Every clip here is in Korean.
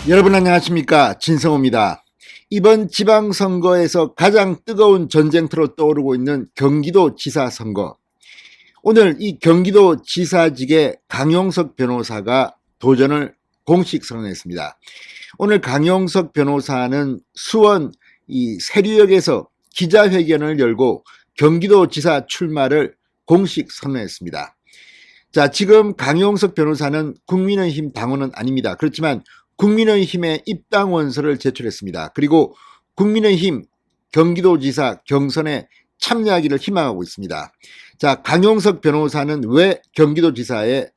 여러분 안녕하십니까, 진성호입니다. 이번 지방선거에서 가장 뜨거운 전쟁터로 떠오르고 있는 경기도지사 선거. 오늘 이 경기도지사직에 강용석 변호사가 도전을 공식 선언했습니다. 오늘 강용석 변호사는 수원 이 세류역에서 기자회견을 열고 경기도지사 출마를 공식 선언했습니다. 자, 지금 강용석 변호사는 국민의힘 당원은 아닙니다. 그렇지만 국민의힘의 입당 원서를 제출했습니다. 그리고 국민의힘 경기도지사 경선에 참여하기를 희망하고 있습니다. 자, 강용석 변호사는 왜 경기도지사에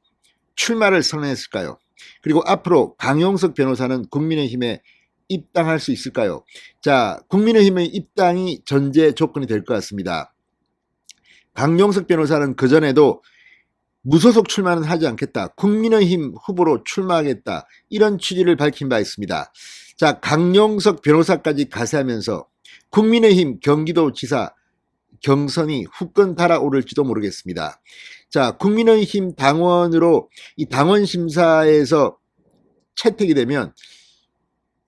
출마를 선언했을까요? 그리고 앞으로 강용석 변호사는 국민의힘에 입당할 수 있을까요? 자, 국민의힘의 입당이 전제 조건이 될 것 같습니다. 강용석 변호사는 그전에도 무소속 출마는 하지 않겠다, 국민의힘 후보로 출마하겠다, 이런 취지를 밝힌 바 있습니다. 자, 강용석 변호사까지 가세하면서 국민의힘 경기도지사 경선이 후끈 달아오를지도 모르겠습니다. 자, 국민의힘 당원으로 이 당원 심사에서 채택이 되면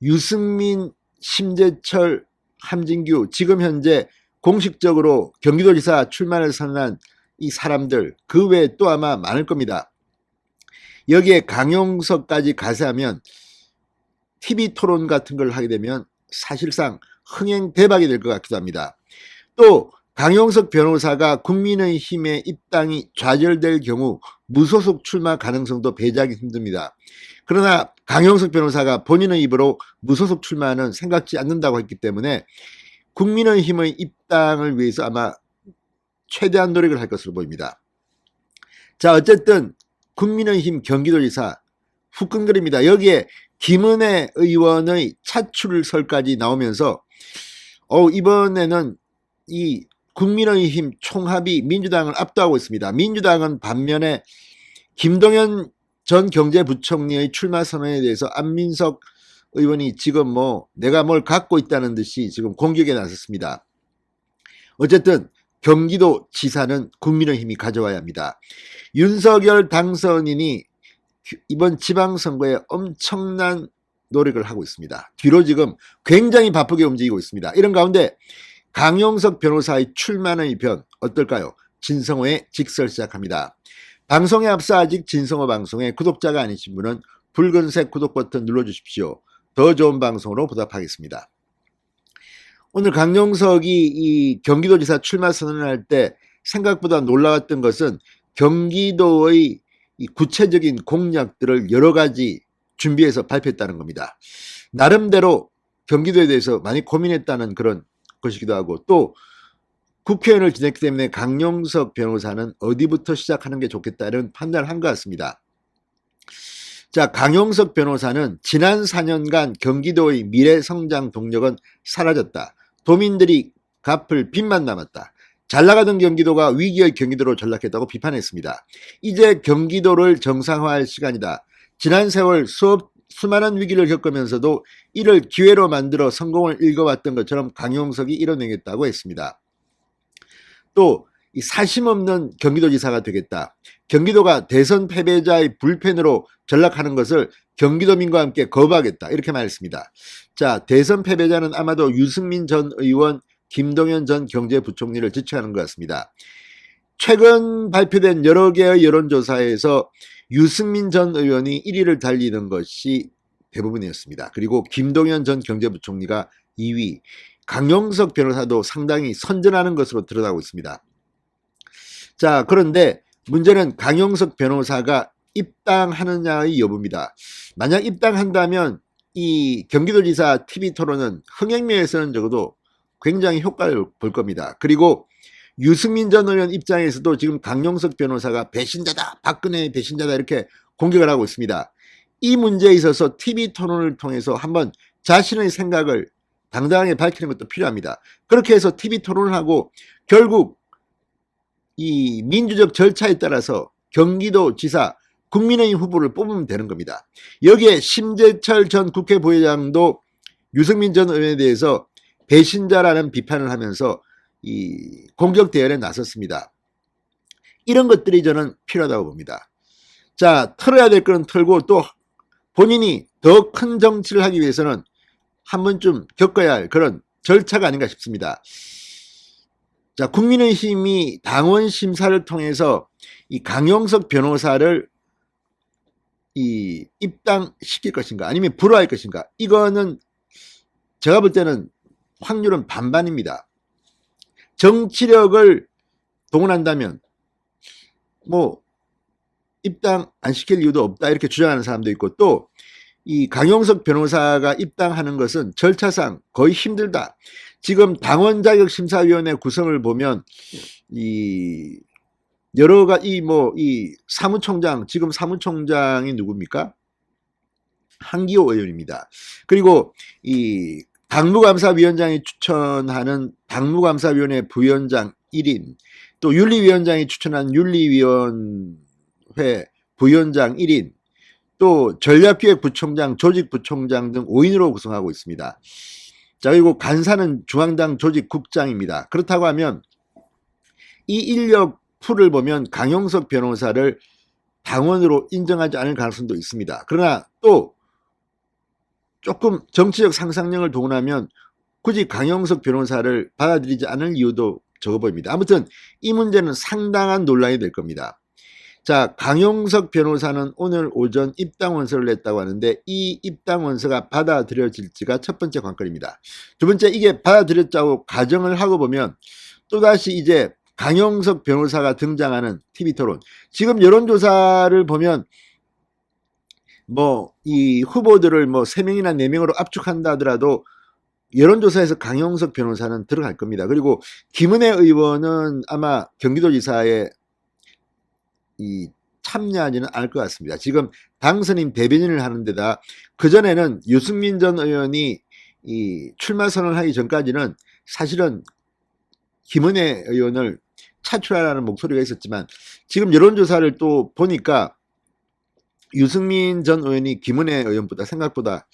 유승민, 심재철, 함진규, 지금 현재 공식적으로 경기도지사 출마를 선언한 이 사람들 그 외에 또 아마 많을 겁니다. 여기에 강용석까지 가세하면 TV 토론 같은 걸 하게 되면 사실상 흥행 대박이 될 것 같기도 합니다. 또 강용석 변호사가 국민의힘의 입당이 좌절될 경우 무소속 출마 가능성도 배제하기 힘듭니다. 그러나 강용석 변호사가 본인의 입으로 무소속 출마는 생각지 않는다고 했기 때문에 국민의힘의 입당을 위해서 아마 최대한 노력을 할 것으로 보입니다. 자, 어쨌든 국민의힘 경기도지사 후끈거립니다. 여기에 김은혜 의원의 차출설까지 나오면서 이번에는 이 국민의힘 총합이 민주당을 압도하고 있습니다. 민주당은 반면에 김동연 전 경제부총리의 출마 선언에 대해서 안민석 의원이 지금 내가 뭘 갖고 있다는 듯이 지금 공격에 나섰습니다. 어쨌든 경기도지사는 국민의힘이 가져와야 합니다. 윤석열 당선인이 이번 지방선거에 엄청난 노력을 하고 있습니다. 뒤로 지금 굉장히 바쁘게 움직이고 있습니다. 이런 가운데 강용석 변호사의 출마의 변 어떨까요? 진성호의 직설 시작합니다. 방송에 앞서 아직 진성호 방송에 구독자가 아니신 분은 붉은색 구독 버튼 눌러주십시오. 더 좋은 방송으로 보답하겠습니다. 오늘 강용석이 이 경기도지사 출마 선언을 할 때 생각보다 놀라웠던 것은 경기도의 이 구체적인 공약들을 여러 가지 준비해서 발표했다는 겁니다. 나름대로 경기도에 대해서 많이 고민했다는 그런 것이기도 하고, 또 국회의원을 지냈기 때문에 강용석 변호사는 어디부터 시작하는 게 좋겠다 이런 판단을 한 것 같습니다. 자, 강용석 변호사는 지난 4년간 경기도의 미래 성장 동력은 사라졌다. 도민들이 갚을 빚만 남았다. 잘 나가던 경기도가 위기의 경기도로 전락했다고 비판했습니다. 이제 경기도를 정상화할 시간이다. 지난 세월 수많은 위기를 겪으면서도 이를 기회로 만들어 성공을 읽어왔던 것처럼 강용석이 이뤄내겠다고 했습니다. 또 이 사심 없는 경기도지사가 되겠다. 경기도가 대선 패배자의 불펜으로 전락하는 것을 경기도민과 함께 거부하겠다. 이렇게 말했습니다. 자, 대선 패배자는 아마도 유승민 전 의원, 김동연 전 경제부총리를 지칭하는 것 같습니다. 최근 발표된 여러 개의 여론조사에서 유승민 전 의원이 1위를 달리는 것이 대부분이었습니다. 그리고 김동연 전 경제부총리가 2위, 강용석 변호사도 상당히 선전하는 것으로 드러나고 있습니다. 자, 그런데 문제는 강용석 변호사가 입당하느냐의 여부입니다. 만약 입당한다면 이 경기도지사 TV토론은 흥행면에서는 적어도 굉장히 효과를 볼 겁니다. 그리고 유승민 전 의원 입장에서도 지금 강용석 변호사가 배신자다, 박근혜 배신자다 이렇게 공격을 하고 있습니다. 이 문제에 있어서 TV토론을 통해서 한번 자신의 생각을 당당하게 밝히는 것도 필요합니다. 그렇게 해서 TV토론을 하고 결국 이 민주적 절차에 따라서 경기도지사 국민의힘 후보를 뽑으면 되는 겁니다. 여기에 심재철 전 국회 부회장도 유승민 전 의원에 대해서 배신자라는 비판을 하면서 이 공격 대열에 나섰습니다. 이런 것들이 저는 필요하다고 봅니다. 자, 털어야 될 거는 털고 또 본인이 더 큰 정치를 하기 위해서는 한 번쯤 겪어야 할 그런 절차가 아닌가 싶습니다. 자, 국민의힘이 당원 심사를 통해서 이 강용석 변호사를 입당시킬 것인가 아니면 불허할 것인가, 이거는 제가 볼 때는 확률은 반반입니다. 정치력을 동원한다면 뭐 입당 안 시킬 이유도 없다 이렇게 주장하는 사람도 있고, 또 이 강용석 변호사가 입당하는 것은 절차상 거의 힘들다. 지금 당원 자격 심사위원회 구성을 보면 이 여러 가지 이 사무총장, 지금 사무총장이 누굽니까? 한기호 의원입니다. 그리고 이 당무감사위원장이 추천하는 당무감사위원회 부위원장 1인, 또 윤리위원장이 추천한 윤리위원회 부위원장 1인, 또 전략기획부총장, 조직부총장 등 5인으로 구성하고 있습니다. 자, 그리고 간사는 중앙당 조직국장입니다. 그렇다고 하면 이 인력 풀을 보면 강용석 변호사를 당원으로 인정하지 않을 가능성도 있습니다. 그러나 또 조금 정치적 상상력을 동원하면 굳이 강용석 변호사를 받아들이지 않을 이유도 적어 보입니다. 아무튼 이 문제는 상당한 논란이 될 겁니다. 자, 강용석 변호사는 오늘 오전 입당 원서를 냈다고 하는데, 이 입당 원서가 받아들여질지가 첫 번째 관건입니다. 두 번째, 이게 받아들였다고 가정을 하고 보면 또다시 이제 강용석 변호사가 등장하는 TV토론, 지금 여론조사를 보면 이 후보들을 3명이나 4명으로 압축한다 하더라도 여론조사에서 강용석 변호사는 들어갈 겁니다. 그리고 김은혜 의원은 아마 경기도지사에 참여하지는 않을 것 같습니다. 지금 당선인 대변인을 하는 데다 그전에는 유승민 전 의원이 출마 선언하기 전까지는 사실은 김은혜 의원을 차출하라는 목소리가 있었지만, 지금 여론조사를 또 보니까 유승민 전 의원이 김은혜 의원보다 생각보다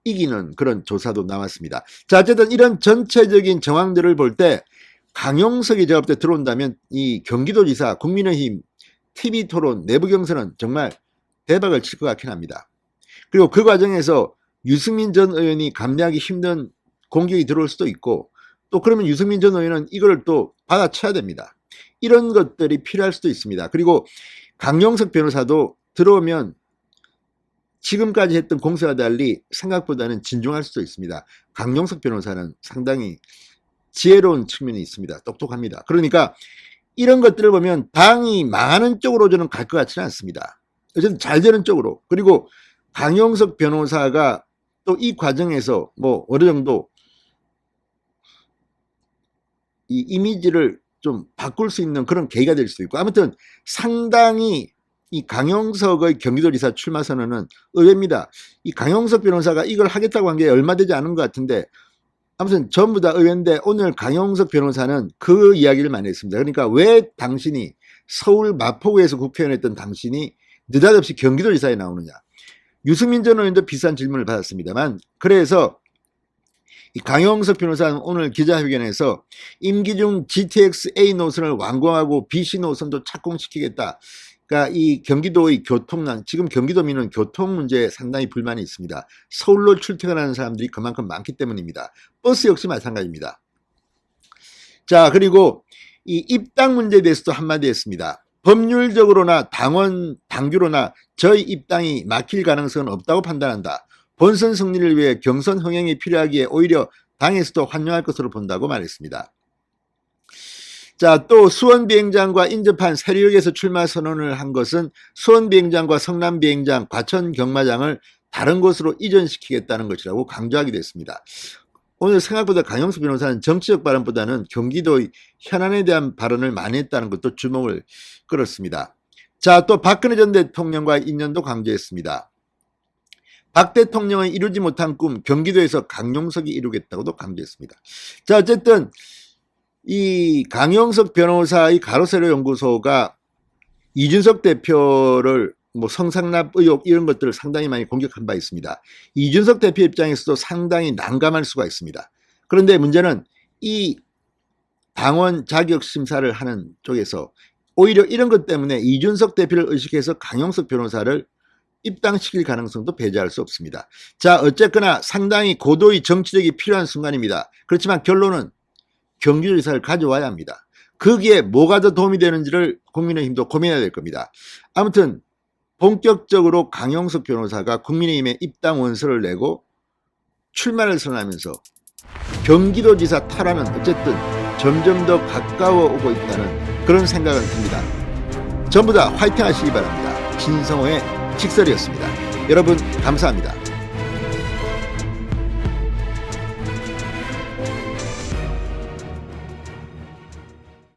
이기는 그런 조사도 나왔습니다. 자, 어쨌든 이런 전체적인 정황들을 볼 때 강용석이 제가 볼 때 들어온다면 이 경기도지사 국민의힘 TV토론 내부 경선은 정말 대박을 칠 것 같긴 합니다. 그리고 그 과정에서 유승민 전 의원이 감내하기 힘든 공격이 들어올 수도 있고, 또 그러면 유승민 전 의원은 이걸 또 받아쳐야 됩니다. 이런 것들이 필요할 수도 있습니다. 그리고 강용석 변호사도 들어오면 지금까지 했던 공세와 달리 생각보다는 진중할 수도 있습니다. 강용석 변호사는 상당히 지혜로운 측면이 있습니다. 똑똑합니다. 그러니까 이런 것들을 보면 당이 망하는 쪽으로 저는 갈 것 같지는 않습니다. 어쨌든 잘 되는 쪽으로. 그리고 강용석 변호사가 또 이 과정에서 어느 정도 이 이미지를 좀 바꿀 수 있는 그런 계기가 될 수도 있고, 아무튼 상당히 이 강용석의 경기도지사 출마 선언은 의외입니다. 이 강용석 변호사가 이걸 하겠다고 한 게 얼마 되지 않은 것 같은데, 아무튼 전부 다 의외인데 오늘 강용석 변호사는 그 이야기를 많이 했습니다. 그러니까 왜 당신이 서울 마포구에서 국회의원 했던 당신이 느닷없이 경기도지사에 나오느냐. 유승민 전 의원도 비슷한 질문을 받았습니다만, 그래서 이 강용석 변호사는 오늘 기자회견에서 임기 중 GTX A 노선을 완공하고 BC 노선도 착공시키겠다. 그러니까 이 경기도의 교통난, 지금 경기도민은 교통 문제에 상당히 불만이 있습니다. 서울로 출퇴근하는 사람들이 그만큼 많기 때문입니다. 버스 역시 마찬가지입니다. 자, 그리고 이 입당 문제에 대해서도 한마디 했습니다. 법률적으로나 당규로나 저희 입당이 막힐 가능성은 없다고 판단한다. 본선 승리를 위해 경선 흥행이 필요하기에 오히려 당에서도 환영할 것으로 본다고 말했습니다. 자, 또 수원비행장과 인접한 세류역에서 출마 선언을 한 것은 수원비행장과 성남비행장, 과천경마장을 다른 곳으로 이전시키겠다는 것이라고 강조하기도 했습니다. 오늘 생각보다 강용석 변호사는 정치적 발언보다는 경기도의 현안에 대한 발언을 많이 했다는 것도 주목을 끌었습니다. 자, 또 박근혜 전 대통령과의 인연도 강조했습니다. 박 대통령의 이루지 못한 꿈, 경기도에서 강용석이 이루겠다고도 강조했습니다. 자, 어쨌든 이 강용석 변호사의 가로세로 연구소가 이준석 대표를 성상납 의혹 이런 것들을 상당히 많이 공격한 바 있습니다. 이준석 대표 입장에서도 상당히 난감할 수가 있습니다. 그런데 문제는 이 당원 자격 심사를 하는 쪽에서 오히려 이런 것 때문에 이준석 대표를 의식해서 강용석 변호사를 입당시킬 가능성도 배제할 수 없습니다. 자, 어쨌거나 상당히 고도의 정치력이 필요한 순간입니다. 그렇지만 결론은 경기도지사를 가져와야 합니다. 거기에 뭐가 더 도움이 되는지를 국민의힘도 고민해야 될 겁니다. 아무튼 본격적으로 강용석 변호사가 국민의힘에 입당 원서를 내고 출마를 선언하면서 경기도지사 탈환은 어쨌든 점점 더 가까워 오고 있다는 그런 생각은 듭니다. 전부 다 화이팅 하시기 바랍니다. 진성호의 직설이었습니다. 여러분 감사합니다.